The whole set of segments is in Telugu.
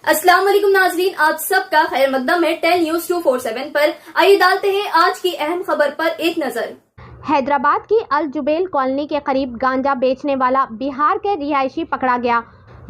अस्सलाम वालेकुम नाजरीन, आप सबका खैर मकदम है 10 न्यूज 247 पर। आइए डालते हैं आज की अहम खबर पर एक नजर। हैदराबाद की अल जुबैल कॉलोनी के करीब गांजा बेचने वाला बिहार के रिहायशी पकड़ा गया।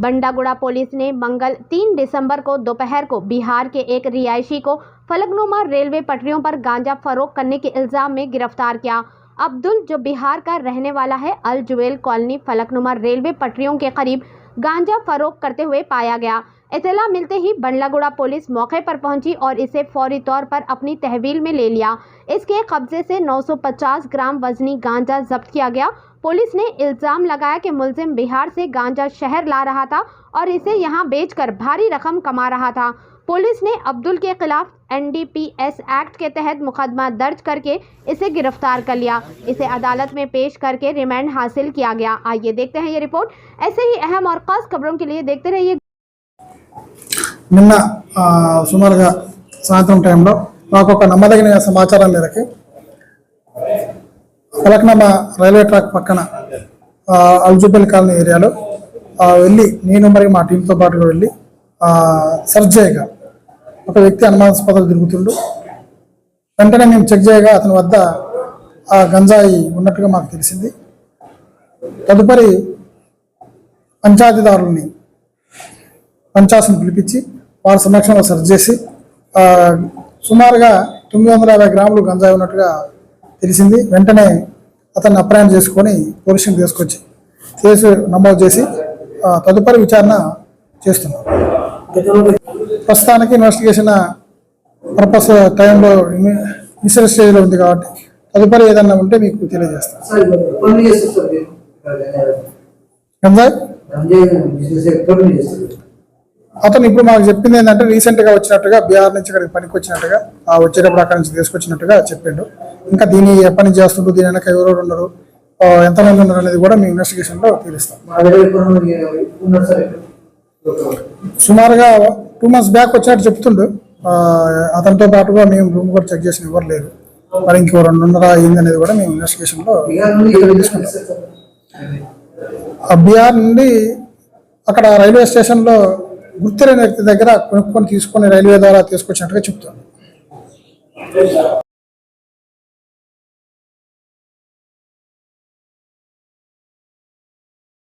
बंडागुड़ा पुलिस ने मंगल 3 दिसंबर को दोपहर को बिहार के एक रिहायशी को फलकनुमा रेलवे पटरियों पर गांजा फरोख्त करने के इल्जाम में गिरफ्तार किया। अब्दुल, जो बिहार का रहने वाला है, अल जुबैल कॉलोनी फलकनुमा रेलवे पटरियों के करीब गांजा फरोख्त करते हुए पाया गया। इत्तला मिलते ही बंडलागुड़ा पुलिस मौके पर पहुंची और इसे फौरी तौर पर अपनी तहवील में ले लिया। इसके कब्जे से 950 ग्राम वजनी गांजा जब्त किया गया। पुलिस ने इल्जाम लगाया कि मुलजिम बिहार से गांजा शहर ला रहा था और इसे यहां बेचकर भारी रकम कमा रहा था। पुलिस ने अब्दुल के खिलाफ NDPS एक्ट के तहत मुकदमा दर्ज करके इसे गिरफ्तार कर लिया। इसे अदालत में पेश करके रिमांड हासिल किया गया। आइए देखते हैं ये रिपोर्ट। ऐसे ही अहम और खास खबरों के लिए देखते रहिए। నిన్న సుమారుగా సాయంత్రం టైంలో నాకు ఒక నమ్మదగిన సమాచారం మేరకు ఫలక్నామా రైల్వే ట్రాక్ పక్కన అల్జుబెల్ కాలనీ ఏరియాలో వెళ్ళి నేను మరియు మా టీంతో పాటుగా వెళ్ళి సెర్చ్ చేయగా ఒక వ్యక్తి అనుమానాస్పదం తిరుగుతుండు. వెంటనే మేము చెక్ చేయగా అతని వద్ద ఆ గంజాయి ఉన్నట్టుగా మాకు తెలిసింది. తదుపరి పంచాయతీని పిలిపించి వారి సమక్షంలో సెర్చ్ చేసి సుమారుగా 950 గ్రాములు గంజాయి ఉన్నట్టుగా తెలిసింది. వెంటనే అతన్ని అప్రయాణం చేసుకొని పోలీసుని తీసుకొచ్చి కేసు నమోదు చేసి తదుపరి విచారణ చేస్తున్నాం. ప్రస్తుతానికి ఇన్వెస్టిగేషన్ పర్పస్ టైంలో ఇనిషియల్ స్టేజ్లో ఉంది కాబట్టి తదుపరి ఏదన్నా ఉంటే మీకు తెలియజేస్తాం. గంజాయి అతను ఇప్పుడు మాకు చెప్పింది ఏంటంటే రీసెంట్గా వచ్చినట్టుగా బీహార్ నుంచి ఇక్కడికి పనికి వచ్చినట్టుగా వచ్చేటప్పుడు అక్కడి నుంచి తీసుకొచ్చినట్టుగా చెప్పిండు. ఇంకా దీన్ని ఎప్పటి నుంచి చేస్తుండ్రు, దీని వెనక ఎవరెవరు ఉన్నారు, ఎంతమంది ఉన్నారు అనేది కూడా మేము ఇన్వెస్టిగేషన్లో తీరుస్తాం. సుమారుగా 2 months బ్యాక్ వచ్చినట్టు చెప్తుండు. అతనితో పాటుగా మేము రూమ్ కూడా చెక్ చేసిన ఎవరు లేరు. మరి ఇంకెవరు ఉన్నారా ఏంది అనేది కూడా మేము ఇన్వెస్టిగేషన్లో తీసుకుంటాం. బీహార్ నుండి అక్కడ రైల్వే స్టేషన్లో గుర్తులేని వ్యక్తి దగ్గర కొనుక్కొని తీసుకొని రైల్వే ద్వారా తీసుకొచ్చినట్టుగా చెప్తాను.